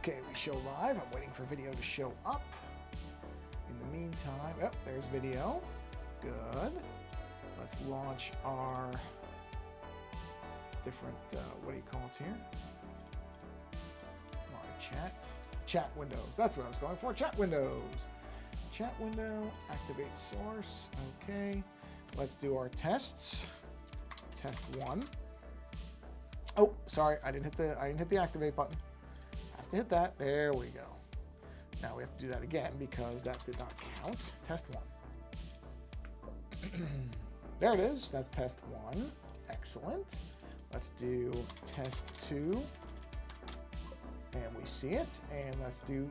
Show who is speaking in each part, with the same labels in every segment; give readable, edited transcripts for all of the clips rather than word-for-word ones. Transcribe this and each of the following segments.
Speaker 1: Okay, we show live. I'm waiting for video to show up. In the meantime, oh, there's video. Good. Let's launch our different, what do you call it here? Live chat. Chat windows. That's what I was going for. Chat windows. Chat window. Activate source. Okay. Let's do our tests. Test 1. Oh, sorry, I didn't hit the activate button. I have to hit that. There we go. Now we have to do that again because that did not count. Test 1. There it is. That's test 1. Excellent. Let's do test 2. And we see it. And let's do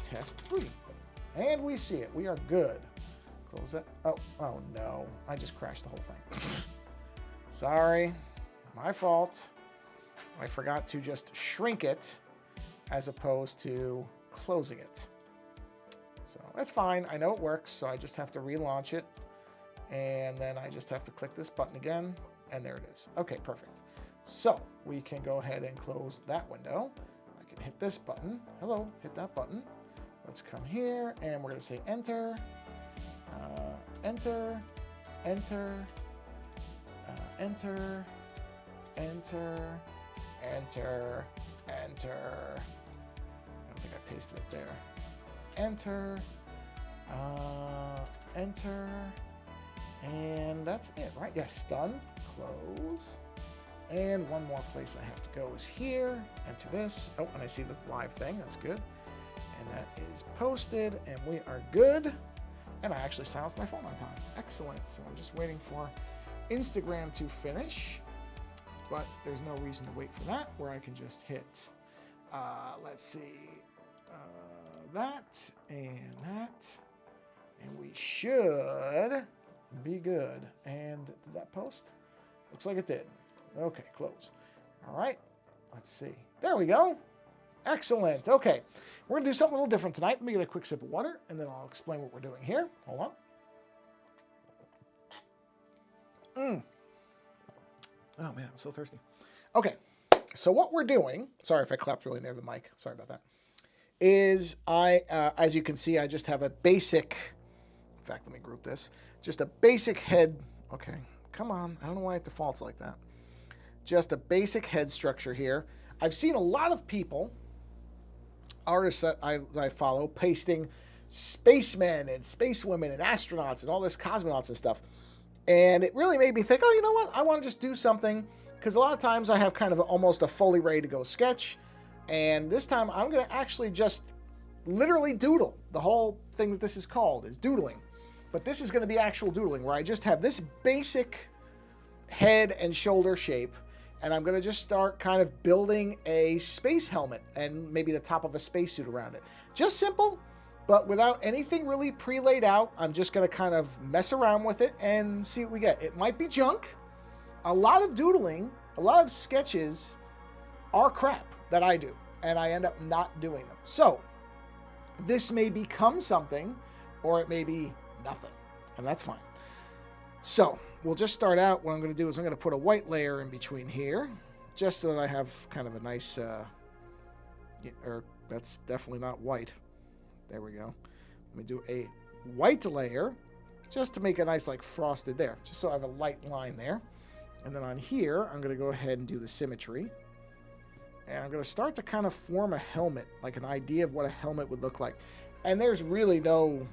Speaker 1: test 3. And we see it. We are good. Close that. Oh no. I just crashed the whole thing. Sorry. My fault. I forgot to just shrink it as opposed to closing it. So that's fine. I know it works, so I just have to relaunch it. And then I just have to click this button again, and there it is. Okay, perfect. So we can go ahead and close that window. I can hit this button. Hello, hit that button. Let's come here, and we're going to say enter, enter, enter, enter, enter, enter, enter. I don't think I pasted it there. Enter, enter, and that's it, right? Yes, done. Close. And one more place I have to go is here. Enter this. Oh, and I see the live thing. That's good. And that is posted, and we are good. And I actually silenced my phone on time. Excellent. So I'm just waiting for Instagram to finish, but there's no reason to wait for that, where I can just hit, let's see, that, and we should be good. And did that post? Looks like it did. Okay, close. All right, let's see. There we go. Excellent. Okay, we're gonna do something a little different tonight. Let me get a quick sip of water, and then I'll explain what we're doing here. Hold on. Oh man, I'm so thirsty. Okay, so what we're doing, sorry if I clapped really near the mic, sorry about that, is as you can see, I just have a basic, in fact, let me group this, just a basic head, okay, come on, I don't know why it defaults like that. Just a basic head structure here. I've seen a lot of people, artists that I follow, pasting spacemen and spacewomen and astronauts and all this cosmonauts and stuff. And it really made me think, oh, you know what? I want to just do something, because a lot of times I have kind of almost a fully ready to go sketch. And this time I'm going to actually just literally doodle. The whole thing that this is called is doodling. But this is going to be actual doodling, where I just have this basic head and shoulder shape. And I'm going to just start kind of building a space helmet and maybe the top of a spacesuit around it. Just simple, but without anything really pre-laid out. I'm just going to kind of mess around with it and see what we get. It might be junk. A lot of doodling, a lot of sketches are crap that I do, and I end up not doing them. So this may become something, or it may be nothing, and that's fine. So we'll just start out. What I'm going to do is I'm going to put a white layer in between here, just so that I have kind of a nice, or that's definitely not white. There we go. Let me do a white layer, just to make a nice like frosted there, just so I have a light line there. And then on here, I'm going to go ahead and do the symmetry. And I'm going to start to kind of form a helmet, like an idea of what a helmet would look like. And there's really no,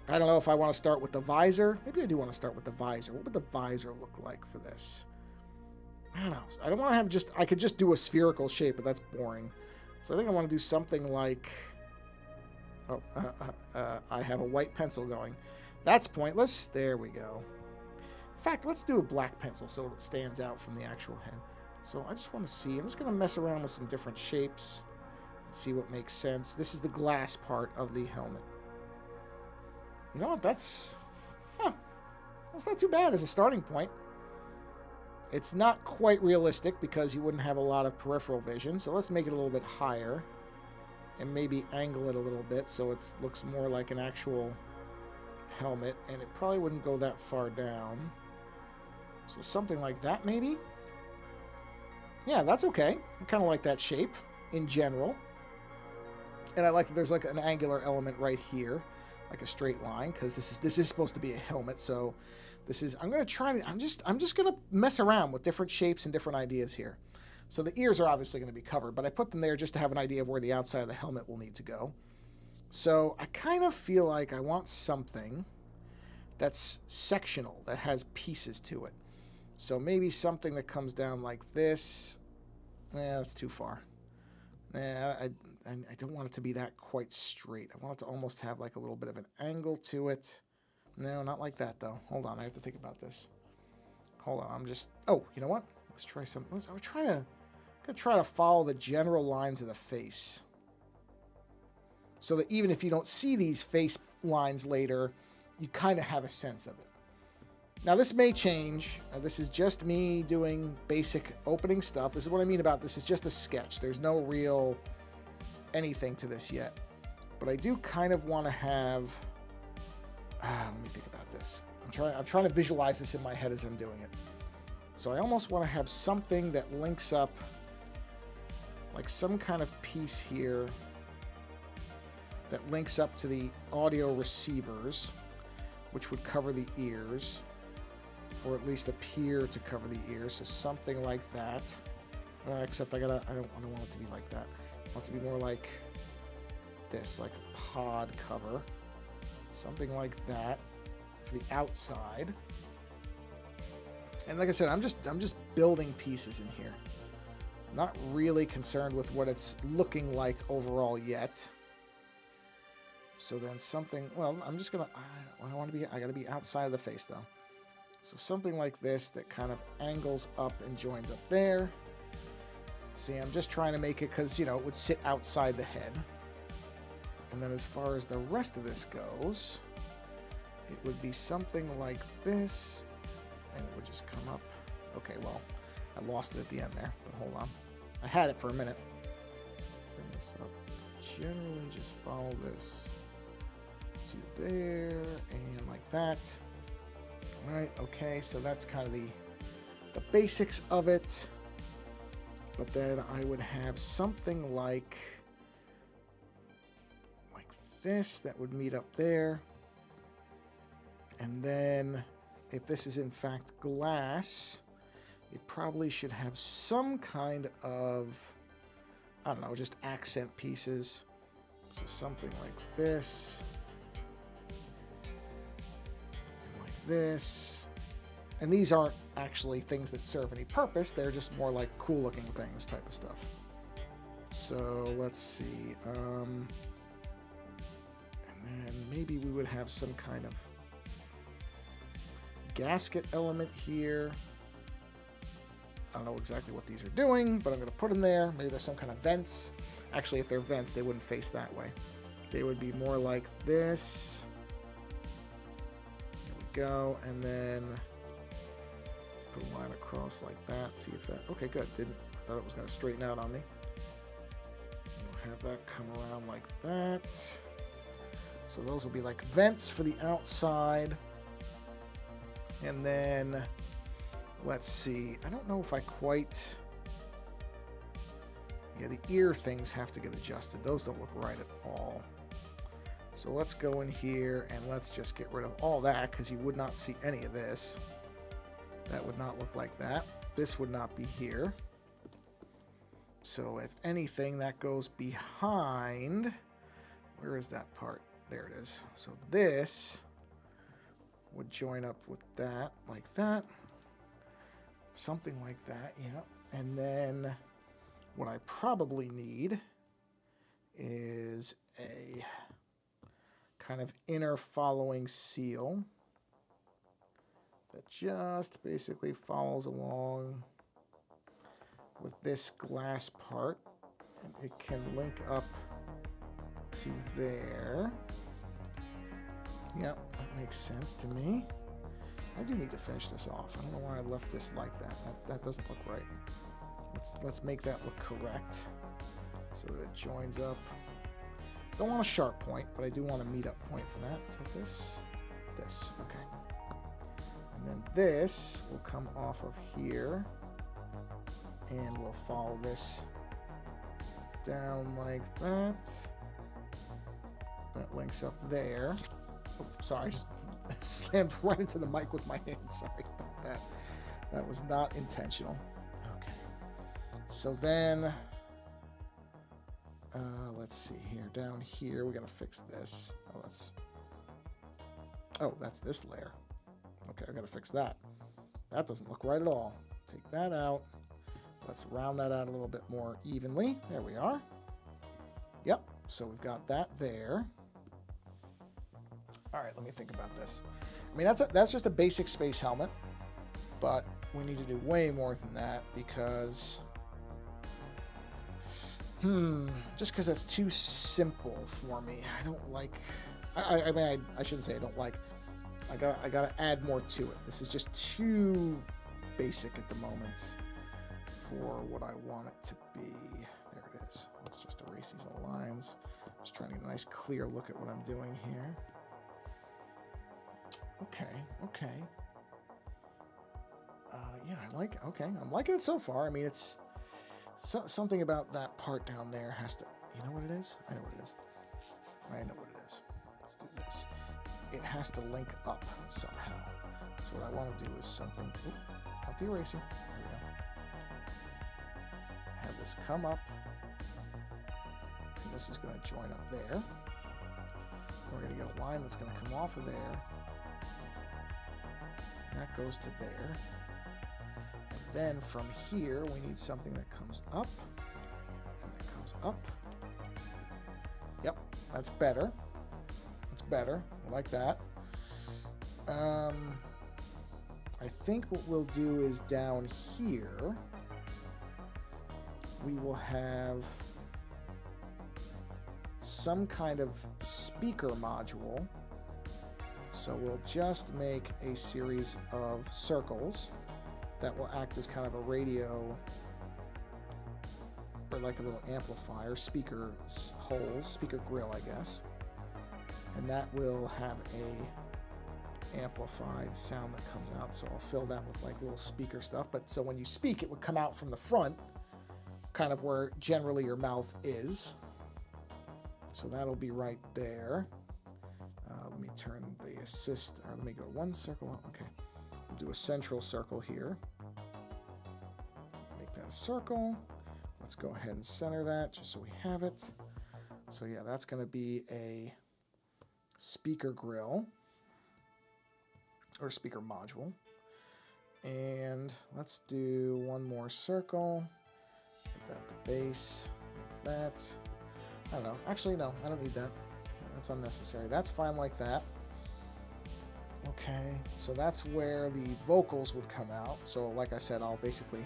Speaker 1: I don't know if I want to start with the visor. Maybe I do want to start with the visor. What would the visor look like for this? I don't know. I don't want to have just, I could just do a spherical shape, but that's boring. So I think I want to do something like, oh, I have a white pencil going. That's pointless. There we go. In fact, let's do a black pencil so it stands out from the actual head. So I just want to see. I'm just going to mess around with some different shapes and see what makes sense. This is the glass part of the helmet. You know what? That's not too bad as a starting point. It's not quite realistic because you wouldn't have a lot of peripheral vision. So let's make it a little bit higher and maybe angle it a little bit so it looks more like an actual helmet, and it probably wouldn't go that far down. So something like that, maybe? Yeah, that's okay. I kind of like that shape in general. And I like that there's like an angular element right here, like a straight line, because this is supposed to be a helmet. So this is, I'm just gonna mess around with different shapes and different ideas here. So the ears are obviously going to be covered, but I put them there just to have an idea of where the outside of the helmet will need to go. So I kind of feel like I want something that's sectional, that has pieces to it. So maybe something that comes down like this. That's too far. I don't want it to be that quite straight. I want it to almost have like a little bit of an angle to it. No, not like that though. Hold on, I have to think about this. Hold on, I'm just... Oh, you know what? Let's try some... I'm gonna try to follow the general lines of the face, so that even if you don't see these face lines later, you kind of have a sense of it. Now, this may change. This is just me doing basic opening stuff. This is what I mean about this is just a sketch. There's no real anything to this yet. But I do kind of want to have... let me think about this. I'm trying to visualize this in my head as I'm doing it. So I almost want to have something that links up, like some kind of piece here that links up to the audio receivers, which would cover the ears, or at least appear to cover the ears. So something like that. Except I don't want it to be like that. I want it to be more like this, like a pod cover. Something like that for the outside. And like I said, I'm just building pieces in here. Not really concerned with what it's looking like overall yet. So then something, well, I'm just gonna, I gotta be outside of the face though. So something like this that kind of angles up and joins up there. See, I'm just trying to make it because, you know, it would sit outside the head. And then as far as the rest of this goes, it would be something like this. And it would just come up. Okay, well, I lost it at the end there, but hold on. I had it for a minute. Bring this up. Generally just follow this to there and like that. All right, okay, so that's kind of the basics of it. But then I would have something like this that would meet up there. And then if this is in fact glass, it probably should have some kind of, I don't know, just accent pieces. So something like this. And like this. And these aren't actually things that serve any purpose. They're just more like cool looking things type of stuff. So let's see. And then maybe we would have some kind of gasket element here. I don't know exactly what these are doing, but I'm going to put them there. Maybe there's some kind of vents. Actually, if they're vents, they wouldn't face that way. They would be more like this. There we go. And then put a line across like that. See if that... Okay, good. I thought it was going to straighten out on me. We'll have that come around like that. So those will be like vents for the outside. And then, let's see. I don't know if I quite... Yeah, the ear things have to get adjusted. Those don't look right at all. So let's go in here and let's just get rid of all that because you would not see any of this. That would not look like that. This would not be here. So if anything, that goes behind... Where is that part? There it is. So this would join up with that, like that. Something like that, yeah. And then what I probably need is a kind of inner following seal that just basically follows along with this glass part. And it can link up to there. Yep, that makes sense to me. I do need to finish this off. I don't know why I left this like that. That doesn't look right. Let's make that look correct so that it joins up. Don't want a sharp point, but I do want a meet up point for that. Is that this? This, okay. And then this will come off of here and we'll follow this down like that. That links up there. Oh, sorry, I just slammed right into the mic with my hand. Sorry about that. That was not intentional. Okay. So then, let's see here. Down here, we're going to fix this. Oh, that's this layer. Okay, I got to fix that. That doesn't look right at all. Take that out. Let's round that out a little bit more evenly. There we are. Yep, so we've got that there. All right, let me think about this. I mean, that's just a basic space helmet, but we need to do way more than that because, just because that's too simple for me. I don't like, I mean, I shouldn't say I don't like. I gotta add more to it. This is just too basic at the moment for what I want it to be. There it is. Let's just erase these lines. Just trying to get a nice clear look at what I'm doing here. Okay. Yeah, I'm liking it so far. I mean, it's something about that part down there has to, you know what it is? I know what it is. Let's do this. It has to link up somehow. So what I want to do is something, not the eraser. There we go. Have this come up, and this is going to join up there. We're going to get a line that's going to come off of there. And that goes to there. And then from here, we need something that comes up, and that comes up. Yep, that's better. It's better. I like that. I think what we'll do is down here, we will have some kind of speaker module. So we'll just make a series of circles that will act as kind of a radio, or like a little amplifier, speaker holes, speaker grill, I guess. And that will have a amplified sound that comes out. So I'll fill that with like little speaker stuff. But so when you speak, it would come out from the front, kind of where generally your mouth is. So that'll be right there. Let me turn the assist, or let me go one circle. Okay, we'll do a central circle here. Make that a circle. Let's go ahead and center that just so we have it. So yeah, that's going to be a speaker grill or speaker module. And let's do one more circle. Put that at the base, like that. I don't know. Actually, no, I don't need that. That's unnecessary. That's fine like that. Okay, so that's where the vocals would come out. So like I said, I'll do a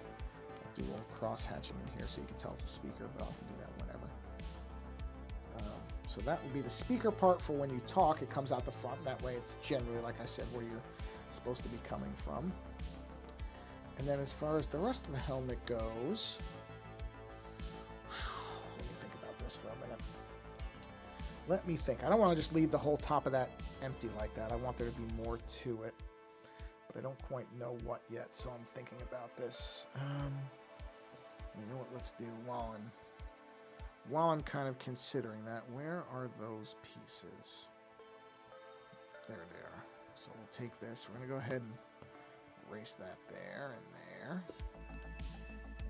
Speaker 1: little cross hatching in here so you can tell it's a speaker, but I'll do that whenever. So that would be the speaker part for when you talk. It comes out the front. That way it's generally, like I said, where you're supposed to be coming from. And then as far as the rest of the helmet goes, let me think about this for a minute. Let me think. I don't want to just leave the whole top of that empty like that. I want there to be more to it, but I don't quite know what yet, so I'm thinking about this. You know what? Let's do while I'm kind of considering that. Where are those pieces? There they are. So we'll take this. We're going to go ahead and erase that there and there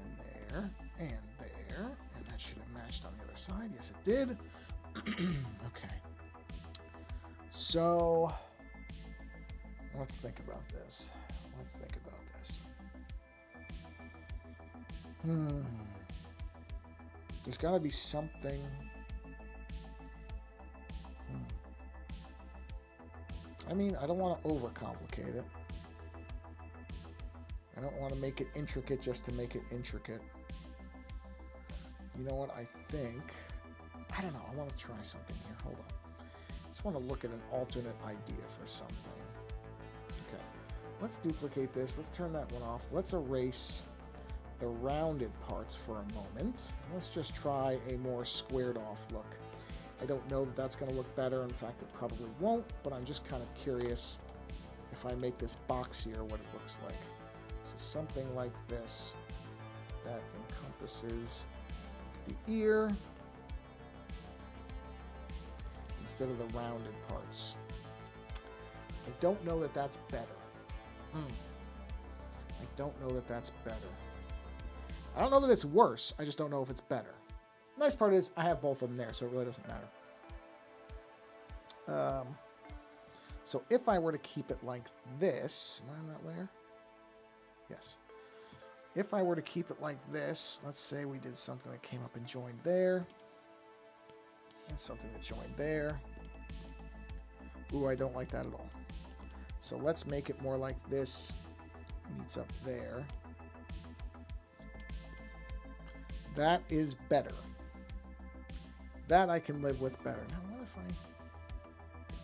Speaker 1: and there and there, and that should have matched on the other side. Yes, it did. Okay, so let's think about this. There's got to be something. I mean, I don't want to overcomplicate it. I don't want to make it intricate just to make it intricate. You know what? I don't know. I want to try something here. Hold on. I just want to look at an alternate idea for something. Okay. Let's duplicate this. Let's turn that one off. Let's erase the rounded parts for a moment. Let's just try a more squared off look. I don't know that that's going to look better. In fact, it probably won't, but I'm just kind of curious if I make this boxier what it looks like. So something like this that encompasses the ear. instead of the rounded parts. I don't know that that's better. I don't know that that's better. I don't know that it's worse. I just don't know if it's better. Nice part is I have both of them there, so it really doesn't matter. So if I were to keep it like this, am I on that layer? Yes. If I were to keep it like this, let's say we did something that came up and joined there, and something that joined there. Ooh, I don't like that at all. So let's make it more like this meets up there. That is better. That I can live with better. Now, what if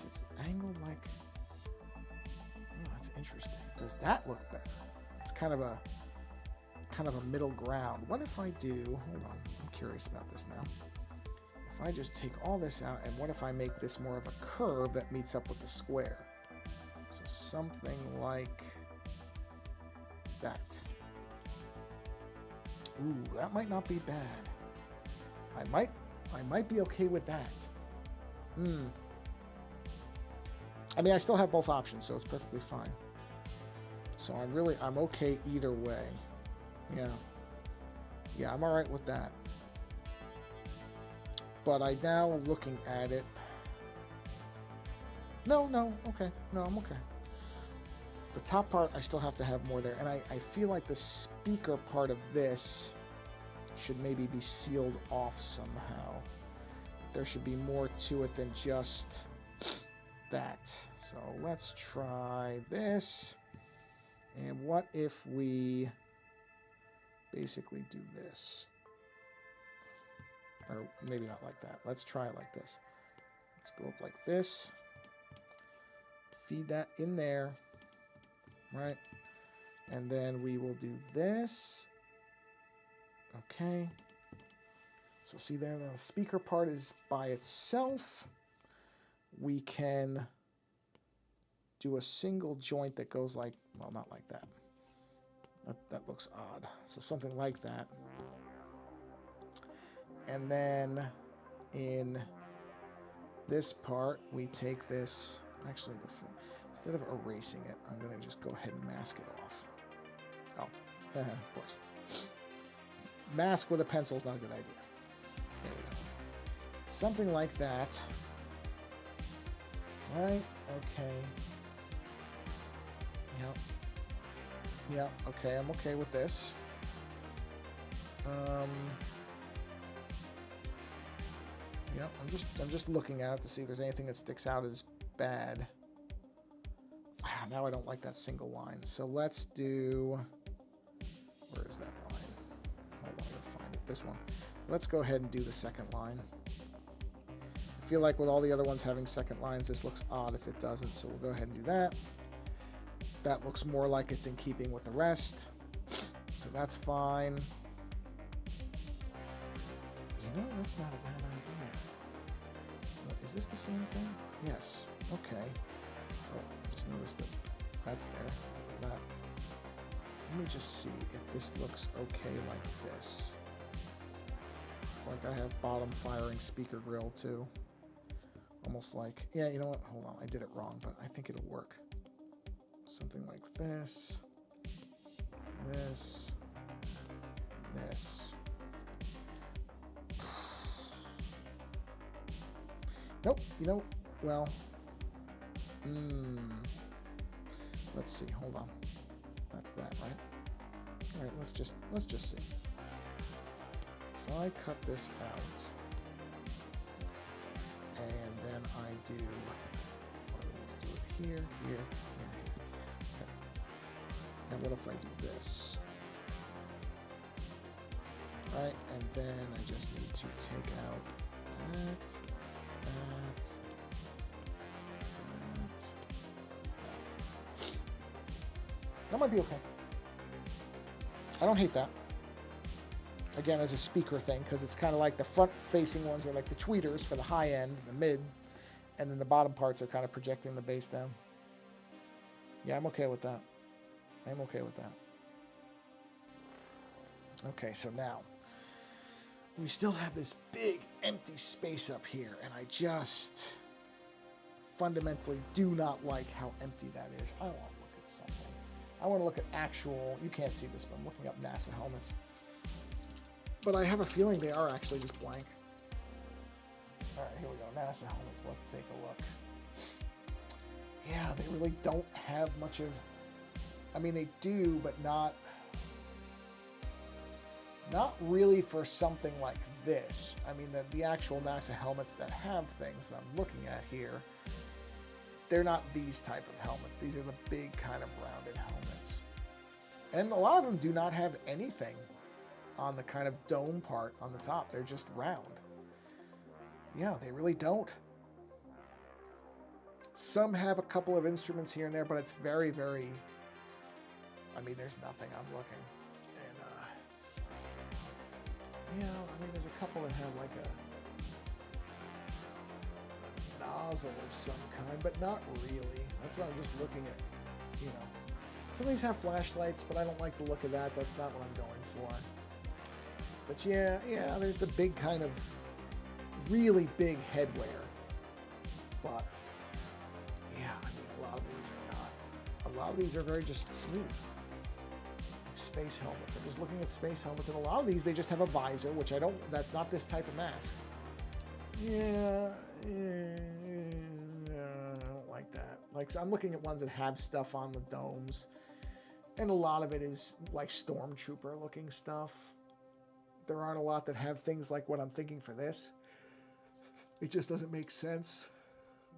Speaker 1: it's angled like, oh, that's interesting. Does that look better? It's kind of a middle ground. What if I do, hold on, I'm curious about this now. If I just take all this out, and what if I make this more of a curve that meets up with the square? So something like that. Ooh, that might not be bad. I might be okay with that. I mean, I still have both options, so it's perfectly fine. So I'm okay either way. Yeah, I'm all right with that. But I now looking at it. No, okay. No, I'm okay. The top part, I still have to have more there. And I feel like the speaker part of this should maybe be sealed off somehow. There should be more to it than just that. So let's try this. And what if we basically do this? Or maybe not like that. Let's try it like this. Let's go up like this. Feed that in there. Right? And then we will do this. Okay. So see there, the speaker part is by itself. We can do a single joint that goes like, well, not like that. That looks odd. So something like that. And then in this part, we take this, actually, instead of erasing it, I'm going to just go ahead and mask it off. Oh, of course. Mask with a pencil is not a good idea. There we go. Something like that. Right? Okay. Yep, okay, I'm okay with this. Yep, I'm just looking at it to see if there's anything that sticks out as bad. Now I don't like that single line. So let's do, where is that line? Hold on, I gotta find it. This one. Let's go ahead and do the second line. I feel like with all the other ones having second lines, this looks odd if it doesn't, so we'll go ahead and do that. That looks more like it's in keeping with the rest, so that's fine. You know, that's not a bad idea. Is this the same thing? Yes. Okay. Oh, I just noticed that that's there. Look at that. Let me just see if this looks okay like this. I feel like I have bottom firing speaker grill too. Almost like, yeah, you know what? Hold on, I did it wrong, but I think it'll work. Something like this, this, and this. Nope, you know, well, let's see, hold on. That's that, right? All right, let's just see. If I cut this out, and then I do, what do I need to do it here, here, here. And what if I do this? Right, and then I just need to take out that. That might be okay. I don't hate that. Again, as a speaker thing, because it's kind of like the front-facing ones are like the tweeters for the high end, the mid, and then the bottom parts are kind of projecting the bass down. Yeah, I'm okay with that. I'm okay with that. Okay, so now we still have this big empty space up here, and I just fundamentally do not like how empty that is. I want to look at something. I want to look at actual, you can't see this, but I'm looking up NASA helmets. But I have a feeling they are actually just blank. All right, here we go. NASA helmets. Let's take a look. Yeah, they really don't have much of... I mean, they do, but not really for something like this. I mean, the actual NASA helmets that have things that I'm looking at here, they're not these type of helmets. These are the big kind of rounded helmets. And a lot of them do not have anything on the kind of dome part on the top. They're just round. Yeah, they really don't. Some have a couple of instruments here and there, but it's very, very... I mean, there's nothing. I'm looking. And, yeah, I mean, there's a couple that have like a nozzle of some kind, but not really. That's what I'm just looking at, you know. Some of these have flashlights, but I don't like the look of that. That's not what I'm going for. But yeah, there's the big kind of really big headwear. But yeah, I mean, a lot of these are not. A lot of these are very just smooth. Space helmets. I'm just looking at space helmets, and a lot of these, they just have a visor, which I don't, that's not this type of mask. Yeah, I don't like that. Like, so I'm looking at ones that have stuff on the domes, and a lot of it is like stormtrooper looking stuff. There aren't a lot that have things like what I'm thinking for this. It just doesn't make sense.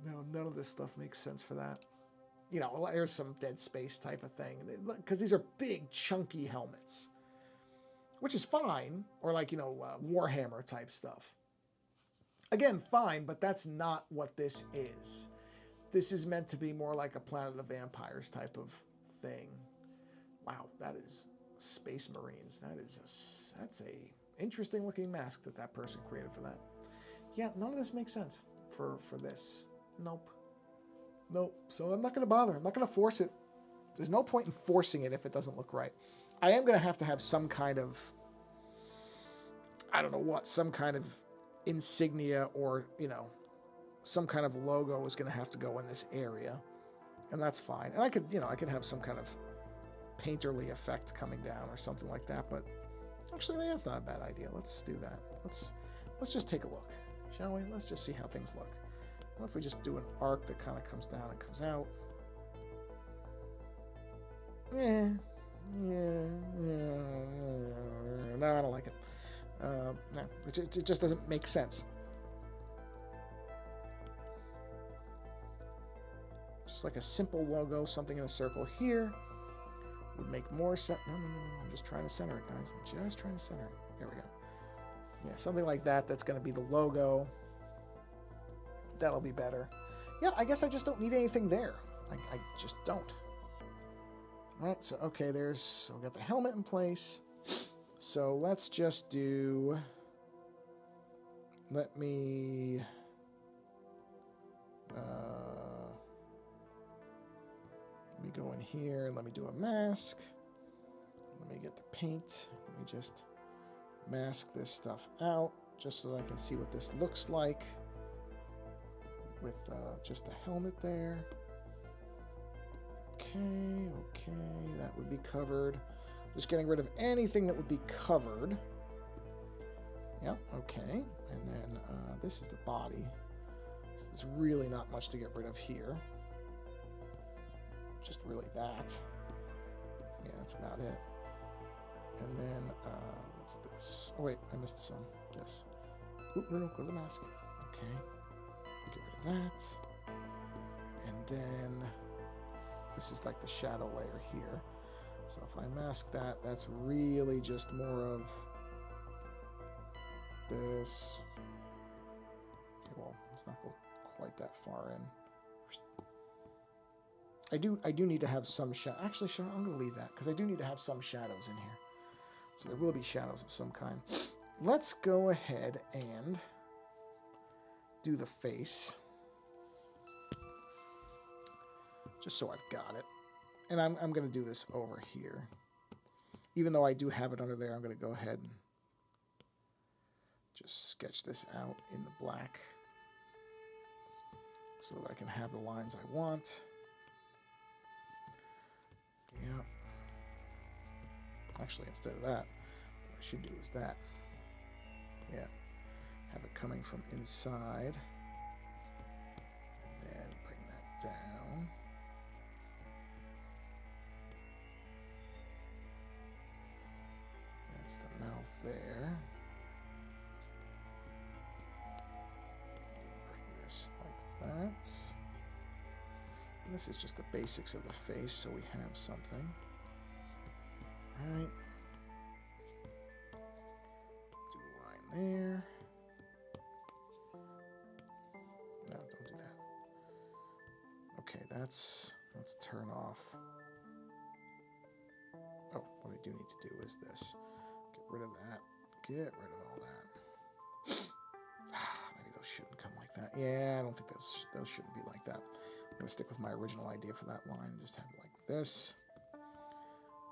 Speaker 1: No, none of this stuff makes sense for that. You know, there's some Dead Space type of thing. Because these are big, chunky helmets. Which is fine. Or like, you know, Warhammer type stuff. Again, fine, but that's not what this is. This is meant to be more like a Planet of the Vampires type of thing. Wow, that is Space Marines. That's a interesting looking mask that person created for that. Yeah, none of this makes sense for this. Nope. Nope. So I'm not going to bother. I'm not going to force it. There's no point in forcing it if it doesn't look right. I am going to have some kind of, I don't know what, some kind of insignia or, you know, some kind of logo is going to have to go in this area. And that's fine. And I could, you know, I could have some kind of painterly effect coming down or something like that. But actually, that's not a bad idea. Let's do that. Let's just take a look, shall we? Let's just see how things look. What if we just do an arc that kind of comes down and comes out? Yeah. No, I don't like it. No, it just doesn't make sense. Just like a simple logo, something in a circle here would make more sense. No, I'm just trying to center it, guys. I'm just trying to center it. There we go. Yeah, something like that. That's going to be the logo. That'll be better. Yeah, I guess I just don't need anything there. I just don't. All right, so, okay, so we got the helmet in place. So let's just do... Let me go in here and let me do a mask. Let me get the paint. Let me just mask this stuff out just so I can see what this looks like with just the helmet there. Okay, that would be covered. Just getting rid of anything that would be covered. Yep, okay. And then this is the body. So there's really not much to get rid of here. Just really that. Yeah, that's about it. And then, what's this? Oh, wait, I missed some. This. Oop, no, go to the mask. Okay. Get rid of that. And then, this is like the shadow layer here. So if I mask that, that's really just more of this. Okay, well, let's not go quite that far in. I do need to have some shadow. Actually, I'm going to leave that because I do need to have some shadows in here. So there will be shadows of some kind. Let's go ahead and do the face. Just so I've got it. And I'm going to do this over here. Even though I do have it under there, I'm going to go ahead and just sketch this out in the black. so that I can have the lines I want. Yeah. Actually, instead of that, what I should do is that. Yeah. Have it coming from inside. And then bring that down. That's the mouth there. And bring this like that. And this is just the basics of the face, so we have something. Right. Do a line there. No, don't do that. Okay, let's turn off. Oh, what I do need to do is this. Get rid of that. Get rid of all that. Maybe those shouldn't come like that. Yeah, I don't think those shouldn't be like that. I'm going to stick with my original idea for that line. Just have it like this.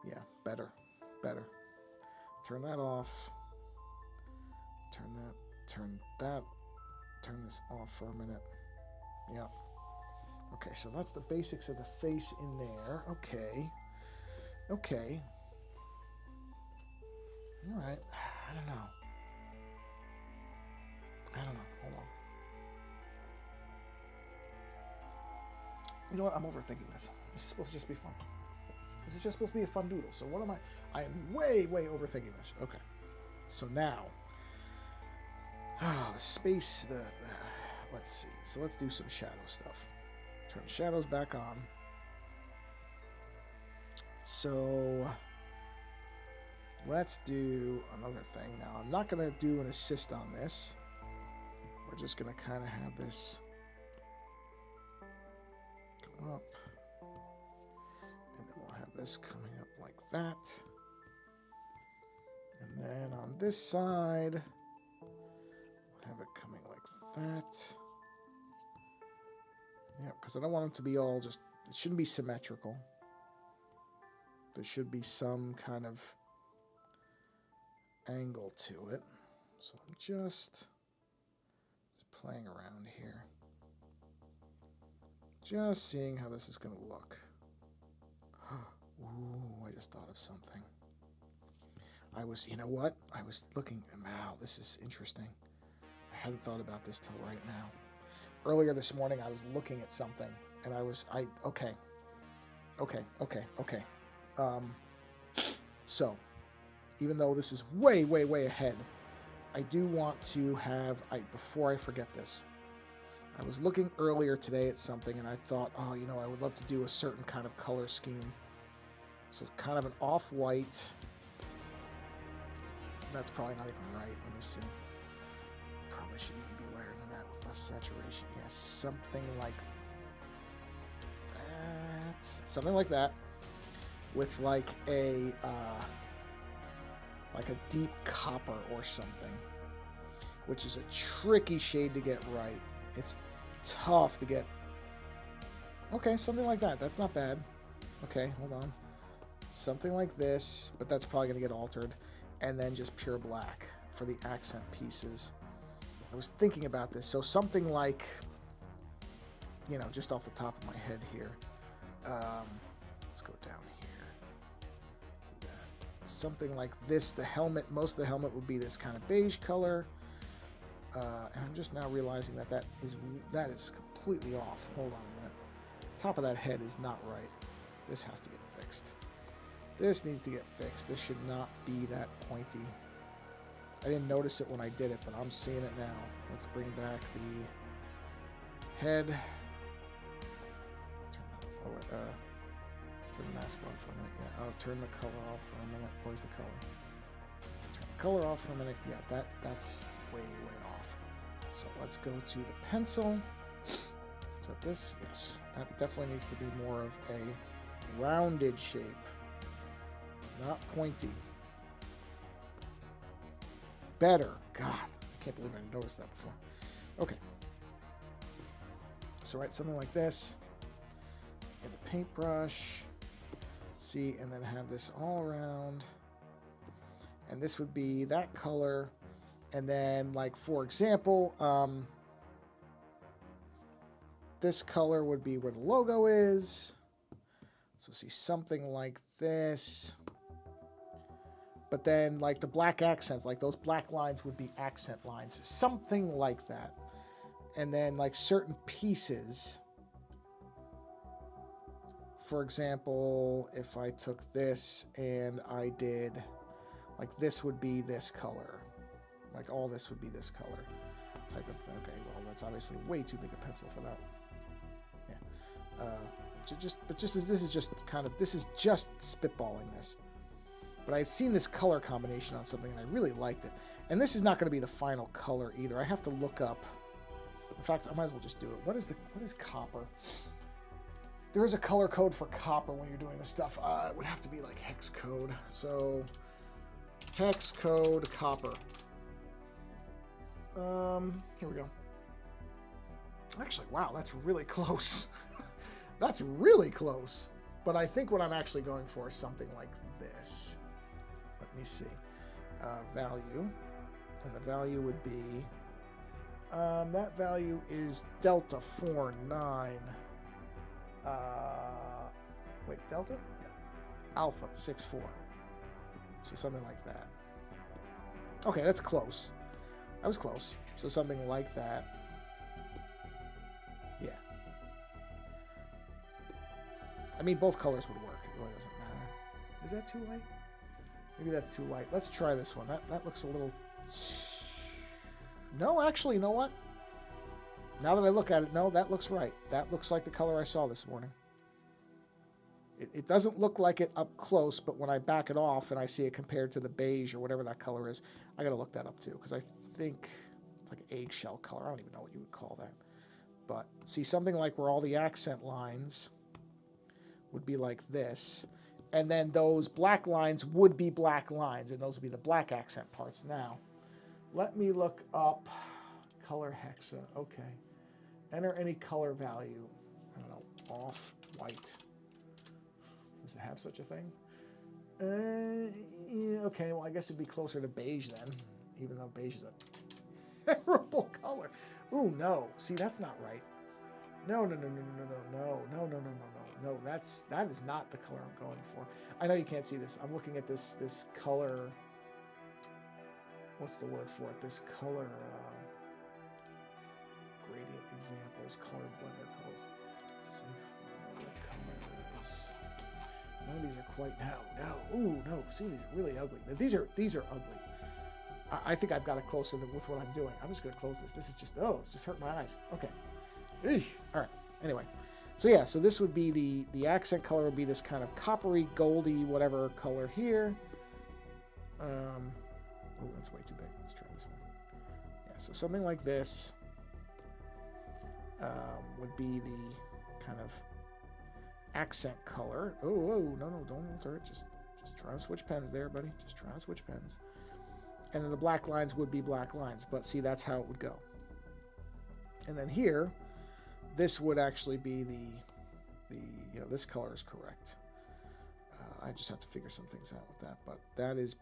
Speaker 1: Yeah, better. Better. Turn that off. Turn this off for a minute. Yeah. Okay, so that's the basics of the face in there. Okay. Okay. All right. I don't know. Hold on. You know what? I'm overthinking this. This is supposed to just be fun. This is just supposed to be a fun doodle. So what am I? I am way, way overthinking this. Okay. So now, the space, let's see. So let's do some shadow stuff. Turn the shadows back on. So let's do another thing now. I'm not going to do an assist on this. We're just going to kind of have this go up. And then we'll have this coming up like that. And then on this side, we'll have it coming like that. Yeah, because I don't want them to be all just, it shouldn't be symmetrical. There should be some kind of angle to it. So I'm just playing around here. Just seeing how this is going to look. Ooh, I just thought of something. You know what? I was looking, wow, this is interesting. I hadn't thought about this till right now. Earlier this morning, I was looking at something, and okay. So, even though this is way, way, way ahead, I do want to have, before I forget this, I was looking earlier today at something, and I thought, oh, you know, I would love to do a certain kind of color scheme. So kind of an off-white. That's probably not even right. Let me see. Probably should even be lighter than that with less saturation. Yeah, something like that. Something like that. With like a deep copper or something. Which is a tricky shade to get right. It's tough to get. Okay, something like that. That's not bad. Okay, hold on. Something like this, but that's probably going to get altered. And then just pure black for the accent pieces. I was thinking about this. So something like, you know, just off the top of my head here. Let's go down here. Do that. Something like this. The helmet, most of the helmet would be this kind of beige color. And I'm just now realizing that is completely off. Hold on a minute. Top of that head is not right. This has to get fixed. This needs to get fixed. This should not be that pointy. I didn't notice it when I did it, but I'm seeing it now. Let's bring back the head. Turn the mask on for a minute. Yeah, turn the color off for a minute. Where's the color? Turn the color off for a minute. Yeah, that's way, way off. So let's go to the pencil. Is that this? Yes. That definitely needs to be more of a rounded shape. Not pointy. Better. God, I can't believe I didn't notice that before. Okay. So write something like this in the paintbrush. See, and then have this all around. And this would be that color. And then, like, for example, this color would be where the logo is. So see something like this. But then like the black accents, like those black lines would be accent lines. Something like that. And then like certain pieces. For example, if I took this and I did, like this would be this color. Like all this would be this color type of thing. Okay, well that's obviously way too big a pencil for that. Yeah. This is just spitballing this. But I had seen this color combination on something and I really liked it. And this is not going to be the final color either. I have to look up. In fact, I might as well just do it. What is copper? There is a color code for copper when you're doing this stuff. It would have to be like hex code. So, hex code copper. Here we go. Actually, wow, that's really close. That's really close. But I think what I'm actually going for is something like this. Let me see. Value. And the value would be... that value is delta 49. Wait, delta? Yeah. Alpha 64. So something like that. Okay, that's close. I was close. So something like that. Yeah. I mean, both colors would work. It really doesn't matter. Is that too light? Maybe that's too light. Let's try this one. That looks a little... No, actually, you know what? Now that I look at it, no, that looks right. That looks like the color I saw this morning. It doesn't look like it up close, but when I back it off and I see it compared to the beige or whatever that color is, I got to look that up too, because I think it's like eggshell color. I don't even know what you would call that. But see, something like where all the accent lines would be like this, and then those black lines would be black lines, and those would be the black accent parts. Now, let me look up color hexa. Okay. Enter any color value. I don't know, off white. Does it have such a thing? Yeah, okay, well, I guess it'd be closer to beige then, even though beige is a terrible color. Ooh, no. See, that's not right. No. That is not the color I'm going for. I know you can't see this. I'm looking at this color. What's the word for it? This color gradient examples, color blender colors. Let's see what colors. None of these are quite. No. Ooh, no. See, these are really ugly. These are ugly. I think I've got it closer with what I'm doing. I'm just going to close this. This is just, it's just hurting my eyes. Okay. Eesh. All right. Anyway. So yeah, so this would be the accent color would be this kind of coppery, goldy, whatever color here. Oh, that's way too big. Let's try this one. Yeah, so something like this would be the kind of accent color. Oh, no, don't alter it. Just try to switch pens there, buddy. Just try to switch pens. And then the black lines would be black lines, but see, that's how it would go. And then here, this would actually be this color is correct. I just have to figure some things out with that, but that is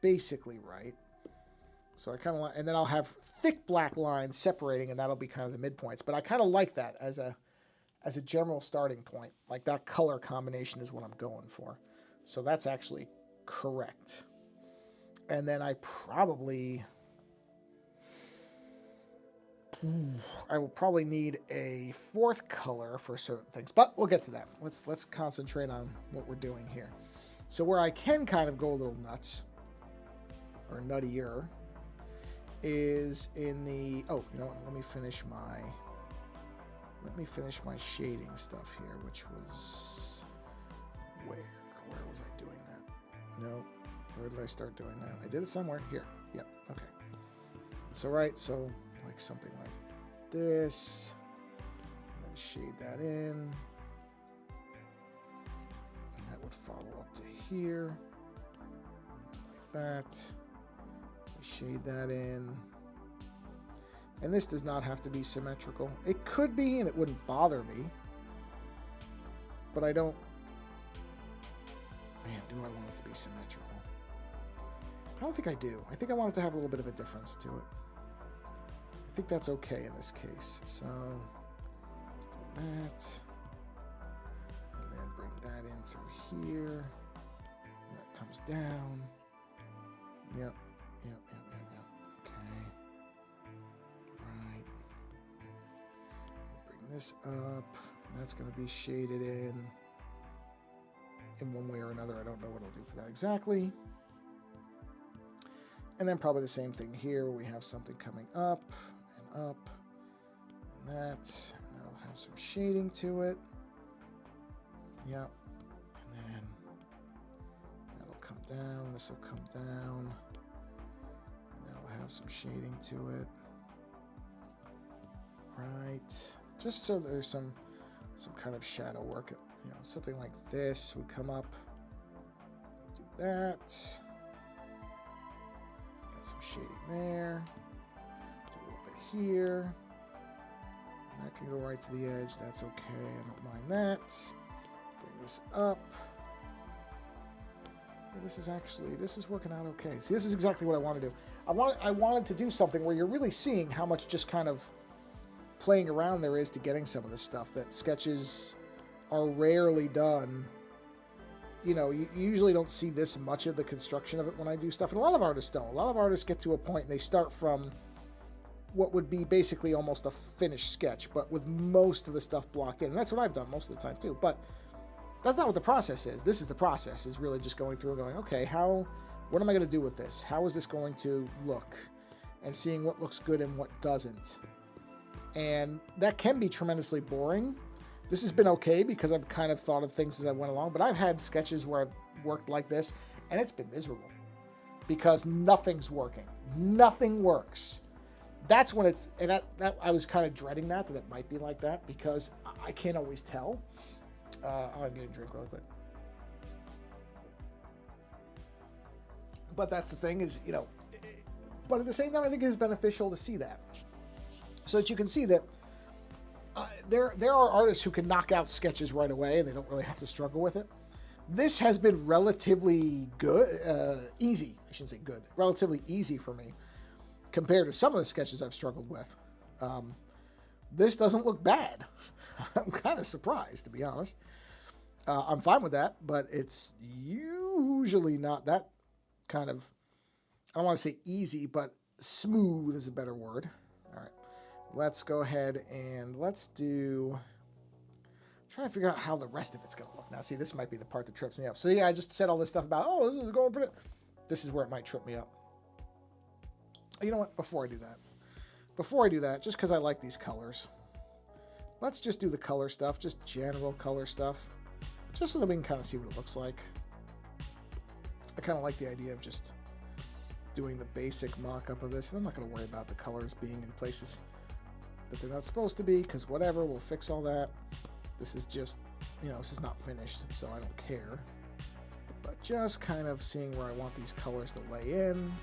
Speaker 1: basically right. So I kind of like, and then I'll have thick black lines separating, and that'll be kind of the midpoints. But I kind of like that as a general starting point. Like that color combination is what I'm going for. So that's actually correct. And then I will probably need a fourth color for certain things, but we'll get to that. Let's concentrate on what we're doing here. So where I can kind of go a little nuts, or nuttier, is in the, oh, you know what, let me finish my shading stuff here, which was, where was I doing that? No, where did I start doing that? I did it somewhere, here, yep, okay. So like something like this, and then shade that in, and that would follow up to here, like that. Shade that in, and this does not have to be symmetrical. It could be, and it wouldn't bother me, but I don't. Man, do I want it to be symmetrical? I don't think I do. I think I want it to have a little bit of a difference to it. I think that's okay in this case. So that. And then bring that in through here. That comes down. Yep. Okay. Right. Bring this up. And that's going to be shaded in one way or another. I don't know what I'll do for that exactly. And then probably the same thing here, where we have something coming up and up, and that, and that'll have some shading to it. Yep. And then that'll come down, this will come down, and that'll have some shading to it. Right. Just so there's some kind of shadow work. You know, something like this would come up. Do that. Got some shading there. Do a little bit here. And that can go right to the edge. That's okay. I don't mind that. Bring this up. Yeah, this is working out okay. See, this is exactly what I want to do. I wanted to do something where you're really seeing how much just kind of playing around there is to getting some of this stuff that sketches are rarely done. You know, you usually don't see this much of the construction of it when I do stuff, and a lot of artists don't. A lot of artists get to a point and they start from what would be basically almost a finished sketch, but with most of the stuff blocked in. And that's what I've done most of the time too. But that's not what the process is. This is the process, is really just going through and going, okay, what am I going to do with this? How is this going to look? And seeing what looks good and what doesn't. And that can be tremendously boring. This has been okay because I've kind of thought of things as I went along, but I've had sketches where I've worked like this and it's been miserable because nothing's working. Nothing works. That's when I was kind of dreading that it might be like that because I can't always tell. I'm going to drink real quick. But that's the thing is, you know, but at the same time, I think it is beneficial to see that. So that you can see that there are artists who can knock out sketches right away and they don't really have to struggle with it. This has been relatively easy. I shouldn't say good. Relatively easy for me compared to some of the sketches I've struggled with. This doesn't look bad. I'm kind of surprised, to be honest. I'm fine with that, but it's usually not that kind of, I don't want to say easy, but smooth is a better word. All right. Let's go ahead and let's do, I'm trying to figure out how the rest of it's going to look. Now, see, this might be the part that trips me up. So, yeah, I just said all this stuff about, oh, this is going pretty. This is where it might trip me up. You know what? Before I do that, just because I like these colors, let's just do the color stuff, just general color stuff, just so that we can kind of see what it looks like. I kind of like the idea of just doing the basic mock-up of this. And I'm not going to worry about the colors being in places that they're not supposed to be, because whatever, we'll fix all that. This is just, you know, this is not finished, so I don't care. But just kind of seeing where I want these colors to lay in.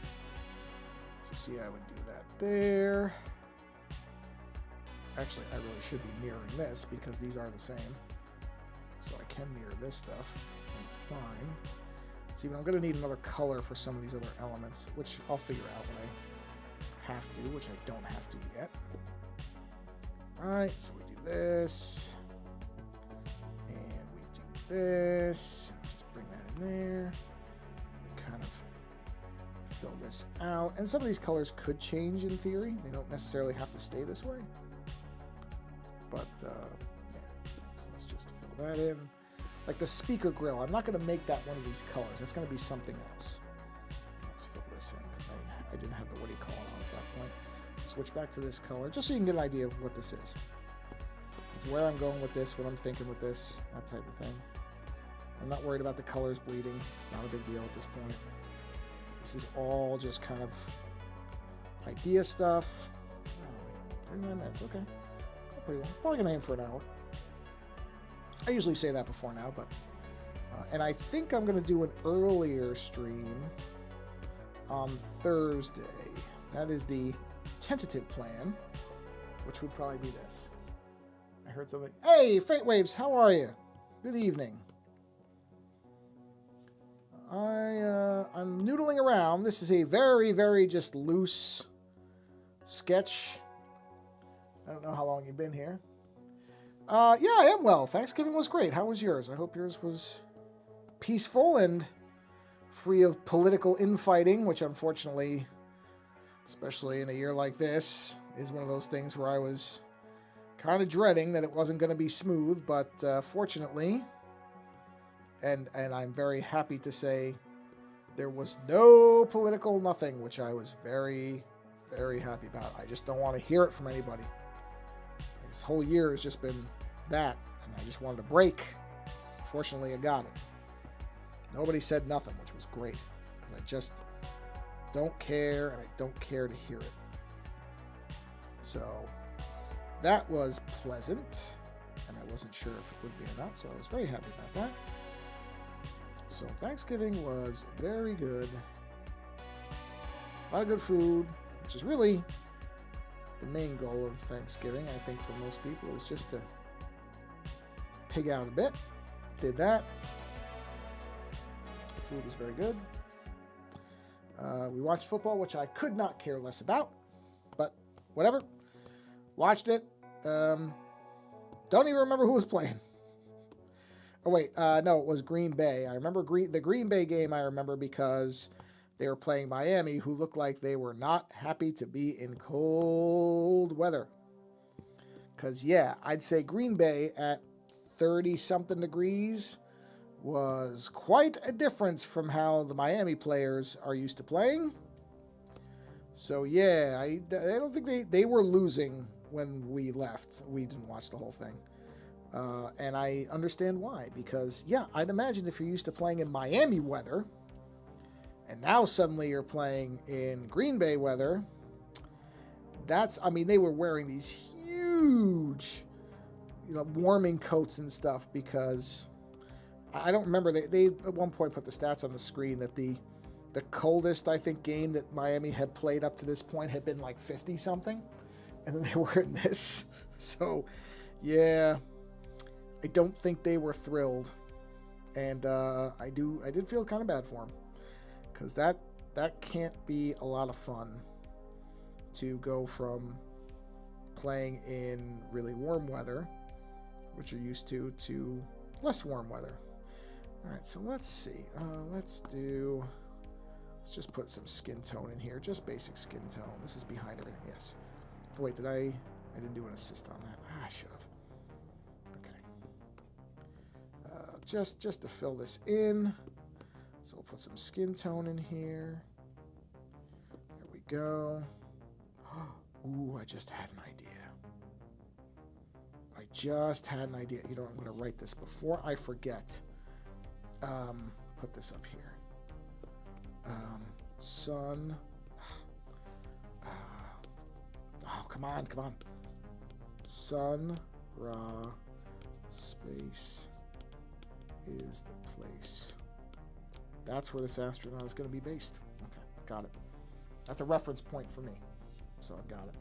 Speaker 1: So see, I would do that there. Actually, I really should be mirroring this because these are the same. So I can mirror this stuff, and it's fine. See, but I'm going to need another color for some of these other elements, which I'll figure out when I have to, which I don't have to yet. Alright, so we do this, and we do this, and we just bring that in there, and we kind of fill this out. And some of these colors could change in theory. They don't necessarily have to stay this way. But, yeah, so let's just fill that in. Like the speaker grill, I'm not going to make that one of these colors. That's going to be something else. Let's fill this in because I didn't have the what do you call it on at that point. Switch back to this color just so you can get an idea of what this is. It's where I'm going with this, what I'm thinking with this, that type of thing. I'm not worried about the colors bleeding. It's not a big deal at this point. This is all just kind of idea stuff. Oh, 39 minutes, okay. Pretty well. Probably going to aim for an hour. I usually say that before now, but... and I think I'm going to do an earlier stream on Thursday. That is the tentative plan, which would probably be this. I heard something. Hey, Fate Waves, how are you? Good evening. I'm noodling around. This is a very, very just loose sketch. I don't know how long you've been here. Yeah, I am well. Thanksgiving was great. How was yours? I hope yours was peaceful and free of political infighting, which unfortunately, especially in a year like this, is one of those things where I was kind of dreading that it wasn't going to be smooth, but fortunately, and I'm very happy to say there was no political nothing, which I was very, very happy about. I just don't want to hear it from anybody. This whole year has just been that, and I just wanted a break. Fortunately, I got it. Nobody said nothing, which was great, because I just don't care, and I don't care to hear it. So that was pleasant, and I wasn't sure if it would be or not, so I was very happy about that. So Thanksgiving was very good. A lot of good food, which is really the main goal of Thanksgiving, I think, for most people, is just to pig out a bit. Did that. Food was very good. We watched football, which I could not care less about, but whatever. Watched it. Don't even remember who was playing. Oh, wait. No, it was Green Bay. I remember the Green Bay game I remember because they were playing Miami, who looked like they were not happy to be in cold weather. Because, yeah, I'd say Green Bay at 30-something degrees was quite a difference from how the Miami players are used to playing. So, yeah, I don't think they were losing when we left. We didn't watch the whole thing. And I understand why. Because, yeah, I'd imagine if you're used to playing in Miami weather, and now suddenly you're playing in Green Bay weather, they were wearing these huge, warming coats and stuff, because I don't remember, they at one point put the stats on the screen that the coldest, I think, game that Miami had played up to this point had been like 50 something, and then they were in this. So, yeah, I don't think they were thrilled, and I did feel kind of bad for them, because that can't be a lot of fun to go from playing in really warm weather, which you're used to less warm weather. All right, so let's see. Let's just put some skin tone in here, just basic skin tone. This is behind everything, yes. Oh, wait, I didn't do an assist on that. I should have. Okay. Just to fill this in. So we'll put some skin tone in here. There we go. Ooh, I just had an idea. You know, I'm going to write this before I forget. Put this up here. Sun. Come on. Sun, Ra, space is the place. That's where this astronaut is going to be based. Okay, got it. That's a reference point for me. So I've got it.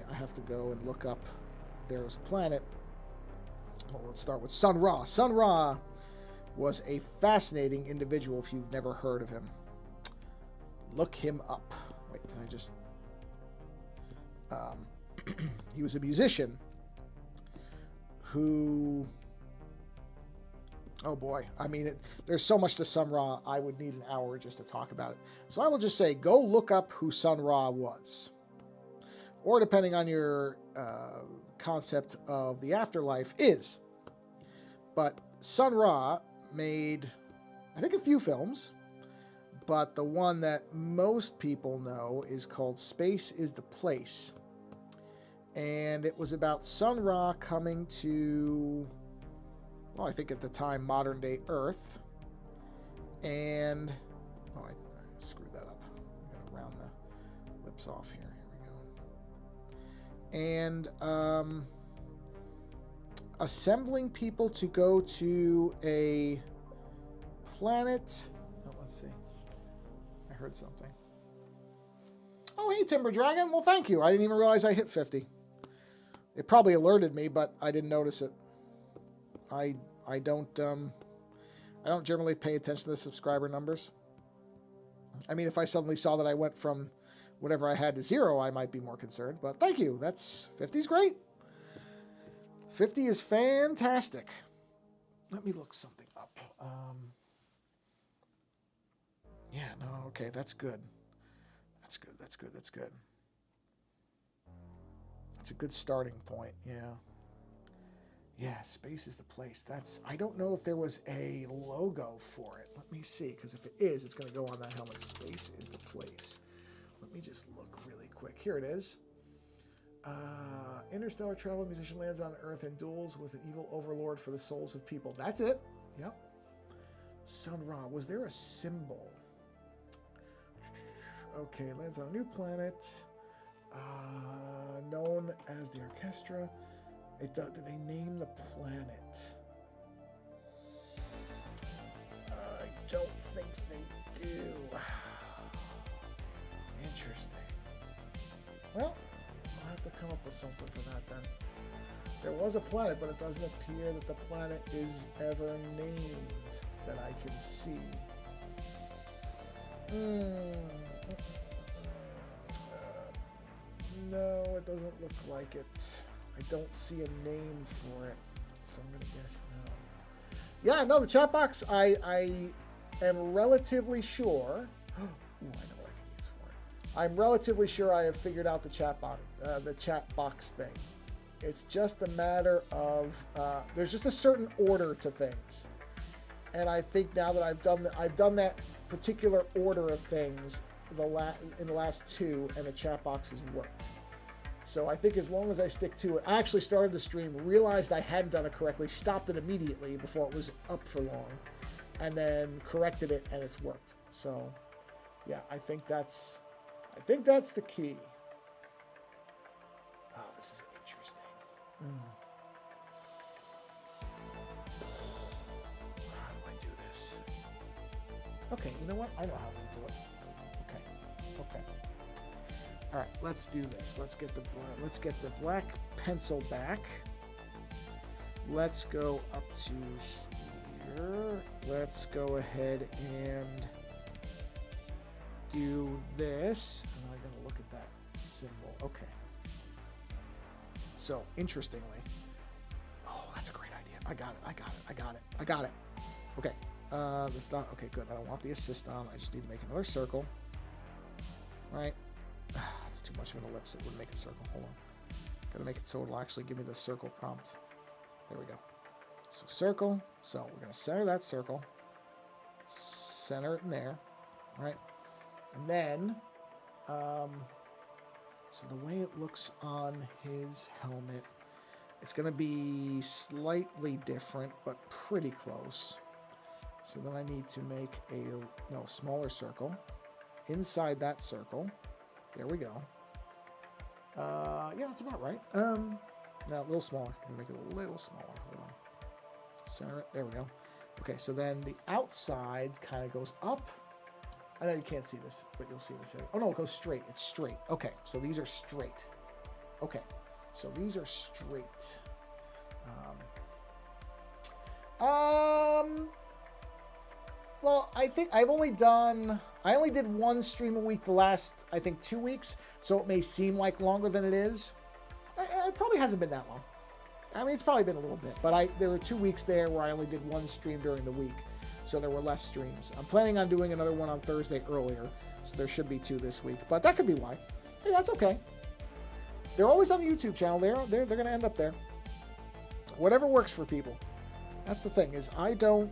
Speaker 1: I have to go and look up There's a Planet. Well, let's start with Sun Ra. Sun Ra was a fascinating individual if you've never heard of him. Look him up. Wait, did I just... he was a musician who... Oh boy, there's so much to Sun Ra, I would need an hour just to talk about it. So I will just say, go look up who Sun Ra was. Or depending on your concept of the afterlife is. But Sun Ra made, I think, a few films, but the one that most people know is called Space is the Place. And it was about Sun Ra coming to... well, I think at the time, modern-day Earth. And... oh, I screwed that up. I'm going to round the lips off here. Here we go. And assembling people to go to a planet... oh, let's see. I heard something. Oh, hey, Timber Dragon. Well, thank you. I didn't even realize I hit 50. It probably alerted me, but I didn't notice it. I don't generally pay attention to the subscriber numbers. I mean, if I suddenly saw that I went from whatever I had to 0, I might be more concerned. But thank you. 50's great. 50 is fantastic. Let me look something up. Yeah, no, okay, that's good. That's good, that's good, that's good. That's a good starting point, yeah. Yeah, space is the place. I don't know if there was a logo for it. Let me see, because if it is, it's going to go on that helmet. Space is the place. Let me just look really quick. Here it is. Interstellar travel musician lands on Earth and duels with an evil overlord for the souls of people. That's it. Yep. Sun Ra. Was there a symbol? Okay, lands on a new planet. Known as the Orchestra. Did they name the planet? I don't think they do. Interesting. Well, I'll have to come up with something for that then. There was a planet, but it doesn't appear that the planet is ever named that I can see. No, it doesn't look like it. I don't see a name for it, so I'm gonna guess no. Yeah, no, the chat box. I am relatively sure. Ooh, I know what I can use for it. I'm relatively sure I have figured out the chat box thing. It's just a matter of there's just a certain order to things, and I think now that I've done that particular order of things in the last two, and the chat box has worked. So I think as long as I stick to it, I actually started the stream, realized I hadn't done it correctly, stopped it immediately before it was up for long, and then corrected it, and it's worked. So, yeah, I think that's the key. Oh, this is interesting. How do I do this? Okay, you know what? I know how to do it. Okay. All right, let's do this. Let's get the black pencil back. Let's go up to here. Let's go ahead and do this. And I'm gonna look at that symbol. Okay. So interestingly, oh, that's a great idea. I got it. Okay. That's not okay. Good. I don't want the assist on. I just need to make another circle. Right. It's too much of an ellipse. It wouldn't make a circle. Hold on. Gotta make it so it'll actually give me the circle prompt. There we go. So circle. So we're gonna center that circle. Center it in there. Right. And then, so the way it looks on his helmet, it's gonna be slightly different, but pretty close. So then I need to make a smaller circle. Inside that circle. There we go. Yeah, that's about right. No, a little smaller. I'm gonna make it a little smaller. Hold on. Center it. There we go. Okay, so then the outside kind of goes up. I know you can't see this, but you'll see this. Oh no, it goes straight. It's straight. Okay, so these are straight. Okay, so these are straight. Well, I think I only did one stream a week the last, I think, 2 weeks, so it may seem like longer than it is. It probably hasn't been that long. I mean, it's probably been a little bit, but there were 2 weeks there where I only did one stream during the week, so there were less streams. I'm planning on doing another one on Thursday earlier, so there should be 2 this week, but that could be why. Hey, that's okay. They're always on the YouTube channel. They're going to end up there. Whatever works for people. That's the thing, is I don't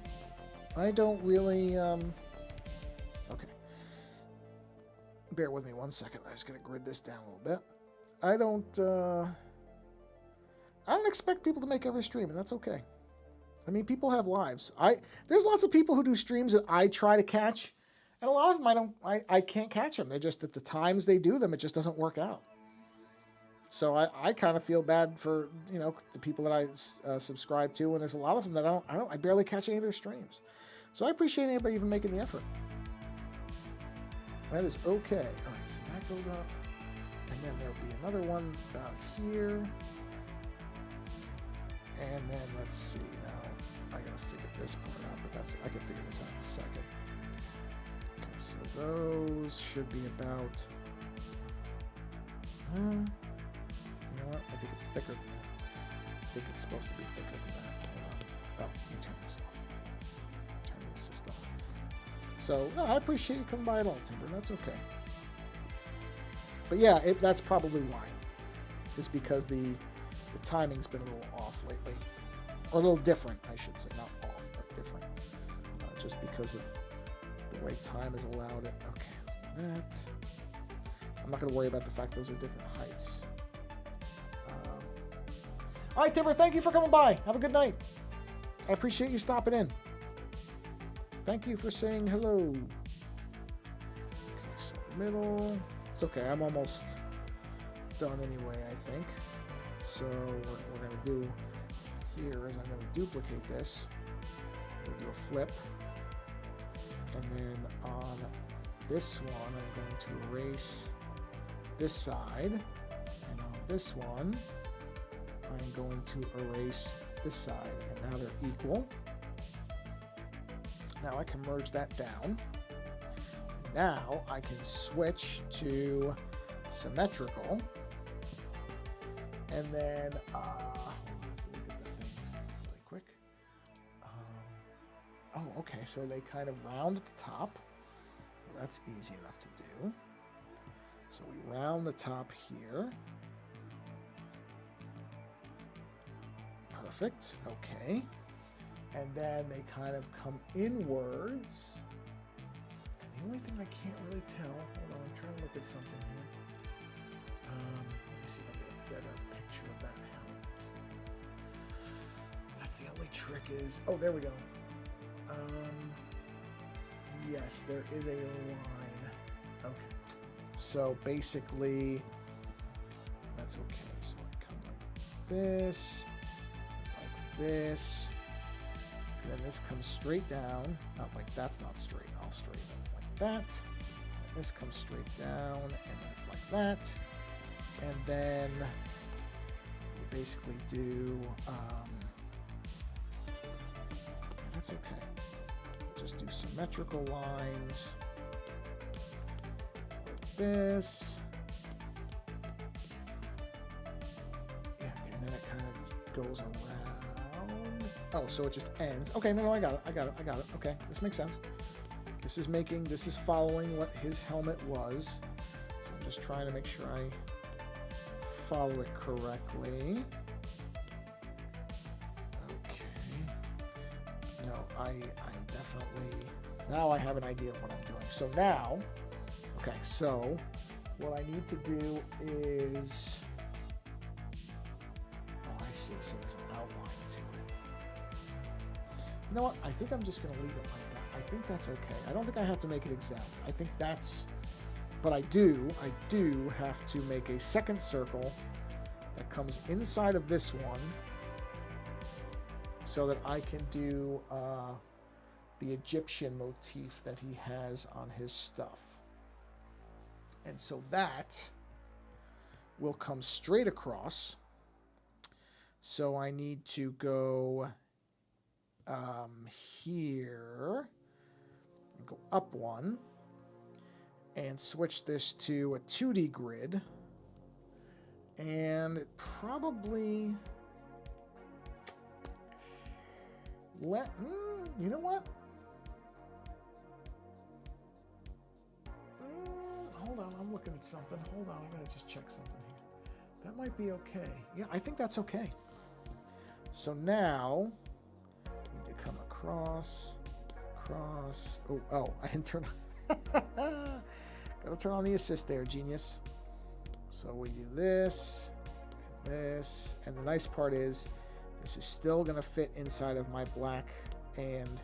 Speaker 1: really, okay. Bear with me 1 second. I'm just going to grid this down a little bit. I don't expect people to make every stream, and that's okay. I mean, people have lives. There's lots of people who do streams that I try to catch, and a lot of them I can't catch them. They're just, at the times they do them, it just doesn't work out. So I kind of feel bad for, the people that I subscribe to, and there's a lot of them that I barely catch any of their streams. So I appreciate anybody even making the effort. That is okay. All right, so that goes up. And then there'll be another one about here. And then let's see now. I gotta figure this part out, but I can figure this out in a second. Okay, so those should be about, you know what? I think it's thicker than that. I think it's supposed to be thicker than that. Hold on. Oh, let me turn this off. Turn the assist off. So, no, I appreciate you coming by at all, Timber. That's okay. But yeah, that's probably why. It's because the timing's been a little off lately. Or a little different, I should say. Not off, but different. Just because of the way time has allowed it. Okay, let's do that. I'm not going to worry about the fact those are different heights. All right, Timber, thank you for coming by. Have a good night. I appreciate you stopping in. Thank you for saying hello. Okay, so middle. It's okay, I'm almost done anyway, I think. So what we're going to do here is I'm going to duplicate this. We'll do a flip. And then on this one, I'm going to erase this side. And on this one, I'm going to erase this side. And now they're equal. Now I can merge that down. Now I can switch to symmetrical. And then, I have to look at the things really quick. Oh, okay, so they kind of round at the top. Well, that's easy enough to do. So we round the top here. Perfect, okay. And then they kind of come inwards. And the only thing I can't really tell, hold on, I'm trying to look at something here. Let me see if I get a better picture of that helmet. That's the only trick is, oh, there we go. Yes, there is a line. Okay. So basically, that's okay. So I come like this, and then this comes straight down. Not like that's not straight. I'll straighten it like that. And this comes straight down, and that's like that. And then we basically do, yeah, that's okay. Just do symmetrical lines like this. Yeah, and then it kind of goes around. Oh, so it just ends. Okay, no, I got it. Okay, this makes sense. This is following what his helmet was. So I'm just trying to make sure I follow it correctly. No, I definitely, now I have an idea of what I'm doing. So now, okay, so what I need to do is, oh, I see, so there's an outline to it. You know what, I think I'm just going to leave it like that. I think that's okay. I don't think I have to make it exact. I think that's, but I do have to make a second circle that comes inside of this one, so that I can do the Egyptian motif that he has on his stuff. And so that will come straight across. So I need to go here, and go up one, and switch this to a 2D grid. And probably... you know what? Hold on, I'm looking at something. Hold on, I gotta just check something here. That might be okay. Yeah, I think that's okay. So now, we need to come across. Oh, I didn't turn on. Gotta turn on the assist there, genius. So we do this, and this, and the nice part is, this is still going to fit inside of my black and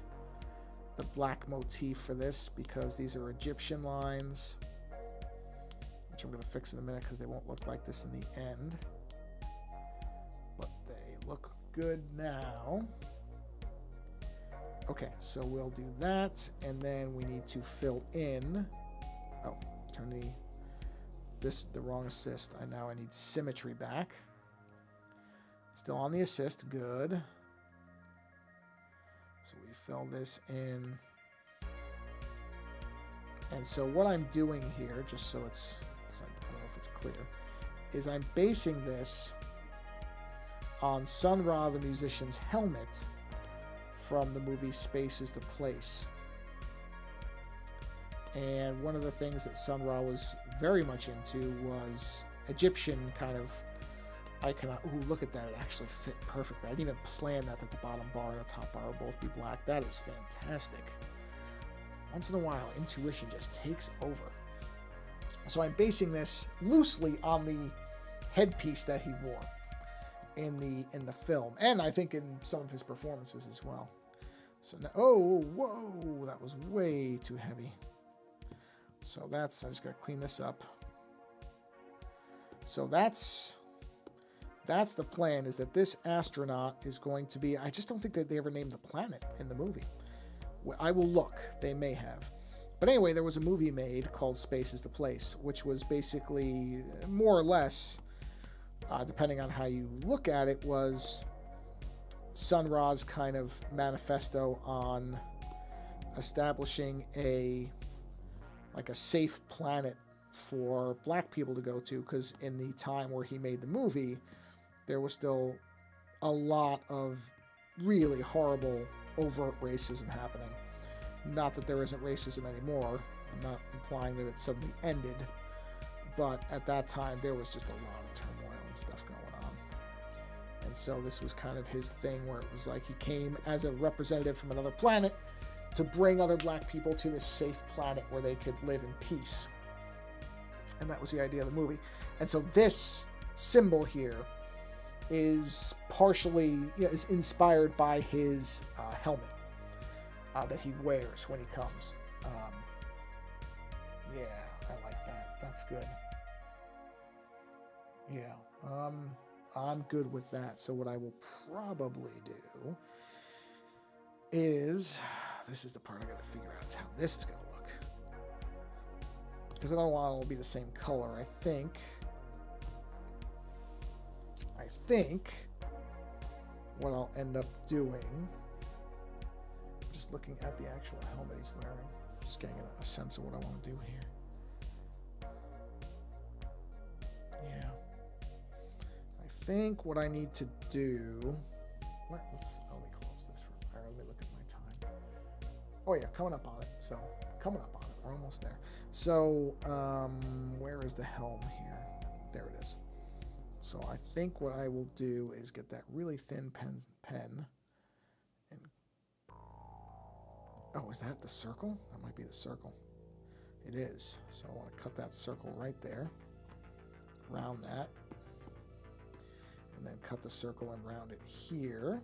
Speaker 1: the black motif for this, because these are Egyptian lines, which I'm going to fix in a minute because they won't look like this in the end. But they look good now. Okay, so we'll do that, and then we need to fill in. Oh, turn the wrong assist. I need symmetry back. Still on the assist, good. So we fill this in. And so what I'm doing here, just so it's, I don't know if it's clear, is I'm basing this on Sun Ra, the musician's helmet from the movie Space is the Place. And one of the things that Sun Ra was very much into was Egyptian kind of icon. Ooh, look at that. It actually fit perfectly. I didn't even plan that the bottom bar and the top bar will both be black. That is fantastic. Once in a while, intuition just takes over. So I'm basing this loosely on the headpiece that he wore in the film, and I think in some of his performances as well. So now, oh, whoa, that was way too heavy. So I just gotta clean this up. So that's the plan, is that this astronaut is going to be, I just don't think that they ever named the planet in the movie. I will look, they may have. But anyway, there was a movie made called Space is the Place, which was basically more or less, depending on how you look at it, was Sun Ra's kind of manifesto on establishing a safe planet for black people to go to, because in the time where he made the movie, there was still a lot of really horrible, overt racism happening. Not that there isn't racism anymore. I'm not implying that it suddenly ended, but at that time there was just a lot of turmoil and stuff going on. And so this was kind of his thing, where it was like he came as a representative from another planet to bring other black people to this safe planet where they could live in peace. And that was the idea of the movie. And so this symbol here is partially, is inspired by his helmet that he wears when he comes. Yeah, I like that. That's good. Yeah, I'm good with that. So what I will probably do is, this is the part I gotta figure out, is how this is gonna look. Because I don't want it to be the same color. I think what I'll end up doing, just looking at the actual helmet he's wearing, just getting a sense of what I want to do here. Yeah. I think what I need to do, let me close this for, let me look at my time. Oh yeah, coming up on it. So, coming up on it. We're almost there. So, where is the helm here? There it is. So I think what I will do is get that really thin pen and, oh, is that the circle? That might be the circle. It is. So I want to cut that circle right there, round that, and then cut the circle and round it here.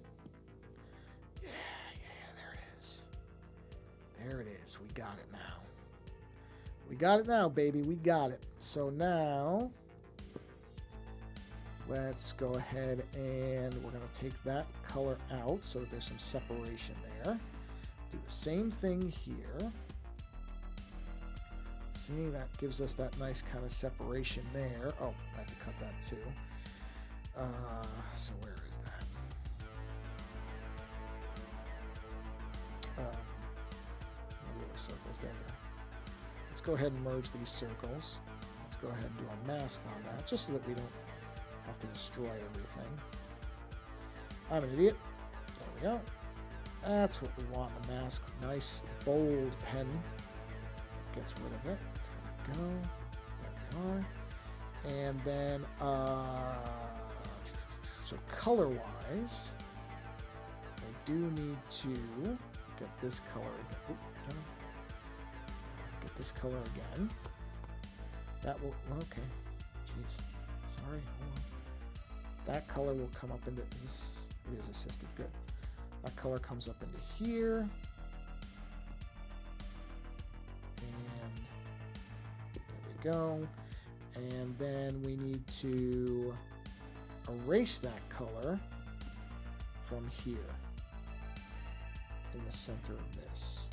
Speaker 1: Yeah, there it is. There it is. We got it now. We got it now, baby. We got it. So now, let's go ahead and we're going to take that color out so that there's some separation there. Do the same thing here. See, that gives us that nice kind of separation there. Oh, I have to cut that too. So where is that? The other circles, there they are. Let's go ahead and merge these circles. Let's go ahead and do a mask on that, just so that we don't have to destroy everything. I'm an idiot. There we go. That's what we want in a mask. Nice, bold pen. Gets rid of it. There we go. There we are. And then, so color-wise, I do need to get this color again. Ooh, get this color again. That will, okay. Jeez. Sorry, hold on. That color will come up into, it is assisted, good. That color comes up into here. And there we go. And then we need to erase that color from here in the center of this.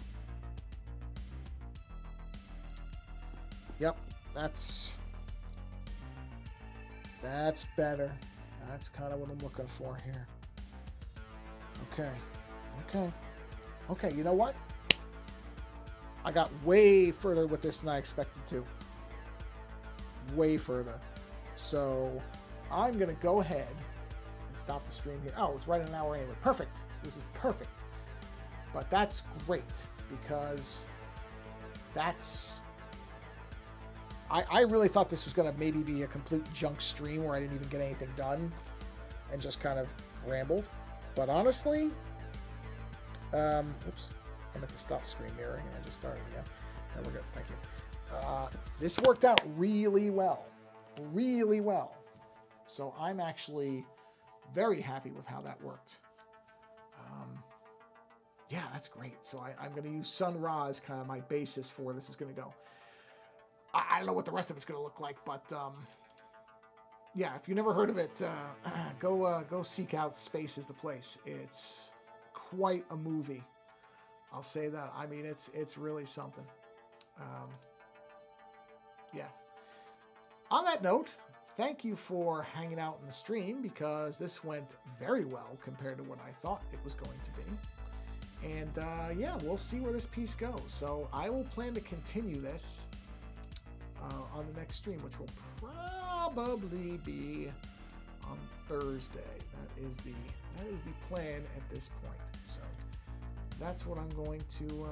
Speaker 1: Yep, that's better. That's kind of what I'm looking for here. Okay, you know what? I got way further with this than I expected to. Way further. So I'm going to go ahead and and stop the stream here. Oh, it's right an hour anyway. Perfect. So this is perfect. But that's great because that's... I really thought this was going to maybe be a complete junk stream where I didn't even get anything done and just kind of rambled. But honestly, oops, I meant to stop screen mirroring and I just started again. No, we're good. Thank you. This worked out really well. Really well. So I'm actually very happy with how that worked. Yeah, that's great. So I'm going to use Sun Ra as kind of my basis for where this is going to go. I don't know what the rest of it's going to look like, but yeah, if you've never heard of it, go seek out Space is the Place. It's quite a movie. I'll say that. I mean, it's really something. Yeah. On that note, thank you for hanging out in the stream because this went very well compared to what I thought it was going to be. And yeah, we'll see where this piece goes. So I will plan to continue this on the next stream, which will probably be on Thursday. That is the plan at this point. So that's what I'm going to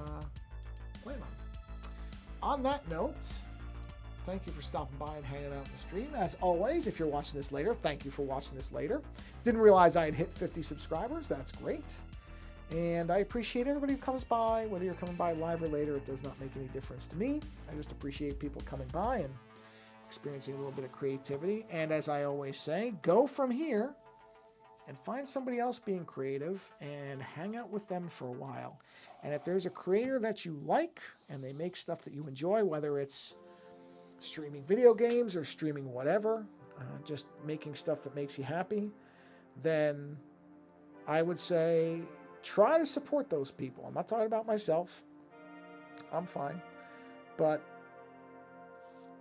Speaker 1: plan on. On that note, thank you for stopping by and hanging out in the stream. As always, if you're watching this later, thank you for watching this later. Didn't realize I had hit 50 subscribers. That's great. And I appreciate everybody who comes by, whether you're coming by live or later. It does not make any difference to me. I just appreciate people coming by and experiencing a little bit of creativity. And as I always say, go from here and find somebody else being creative and hang out with them for a while. And if there's a creator that you like and they make stuff that you enjoy, whether it's streaming video games or streaming whatever, just making stuff that makes you happy, then I would say try to support those people. I'm not talking about myself. I'm fine. But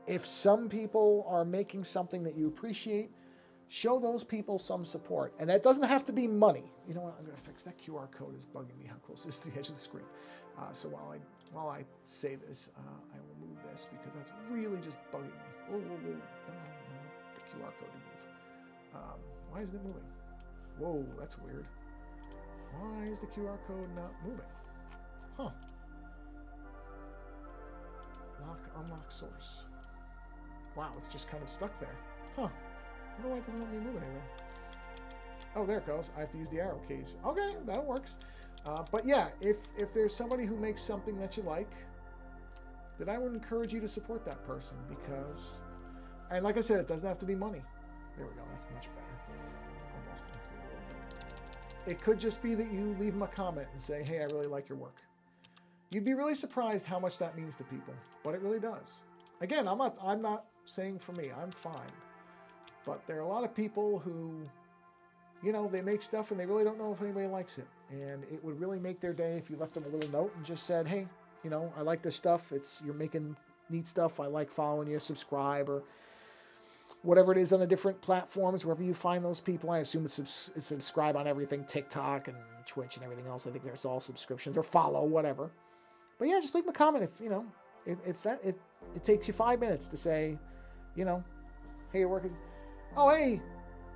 Speaker 1: if some people are making something that you appreciate, show those people some support. And that doesn't have to be money. You know what? I'm going to fix that QR code. Is bugging me how close it is to the edge of the screen. So while I say this, I will move this because that's really just bugging me. Whoa, whoa, whoa. The QR code to move. Why isn't it moving? Whoa, that's weird. Why is the QR code not moving? Huh. Unlock source. Wow, it's just kind of stuck there. Huh. I don't know why it doesn't let me move anything. Oh, there it goes. I have to use the arrow keys. Okay, that works. But yeah, if there's somebody who makes something that you like, then I would encourage you to support that person because, and like I said, it doesn't have to be money. There we go. That's much better. Almost. It could just be that you leave them a comment and say, hey, I really like your work. You'd be really surprised how much that means to people, but it really does. Again, I'm not saying for me, I'm fine. But there are a lot of people who, you know, they make stuff and they really don't know if anybody likes it. And it would really make their day if you left them a little note and just said, hey, you know, I like this stuff. You're making neat stuff. I like following you, subscribe, or whatever it is on the different platforms, wherever you find those people. I assume it's subscribe on everything, TikTok and Twitch and everything else. I think there's all subscriptions, or follow, whatever. But yeah, just leave them a comment if, you know, if it takes you 5 minutes to say, you know, hey, your work is, oh, hey,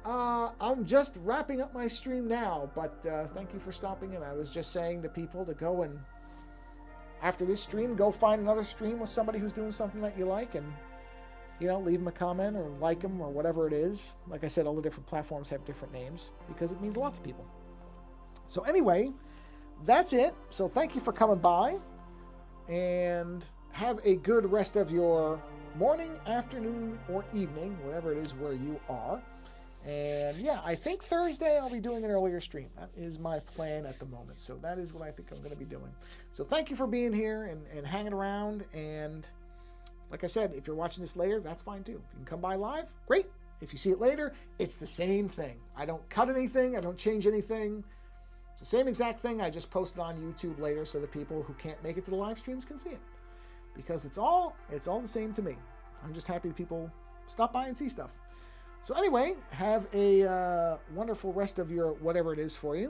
Speaker 1: I'm just wrapping up my stream now, but thank you for stopping in. I was just saying to people to go and, after this stream, go find another stream with somebody who's doing something that you like and, you know, leave them a comment or like them or whatever it is. Like I said, all the different platforms have different names because it means a lot to people. So anyway, that's it. So thank you for coming by and have a good rest of your morning, afternoon, or evening, whatever it is where you are. And yeah, I think Thursday I'll be doing an earlier stream. That is my plan at the moment. So that is what I think I'm going to be doing. So thank you for being here and hanging around. And like I said, if you're watching this later, that's fine too. If you can come by live, great. If you see it later, it's the same thing. I don't cut anything. I don't change anything. It's the same exact thing. I just post it on YouTube later so the people who can't make it to the live streams can see it. Because it's all the same to me. I'm just happy that people stop by and see stuff. So anyway, have a wonderful rest of your whatever it is for you.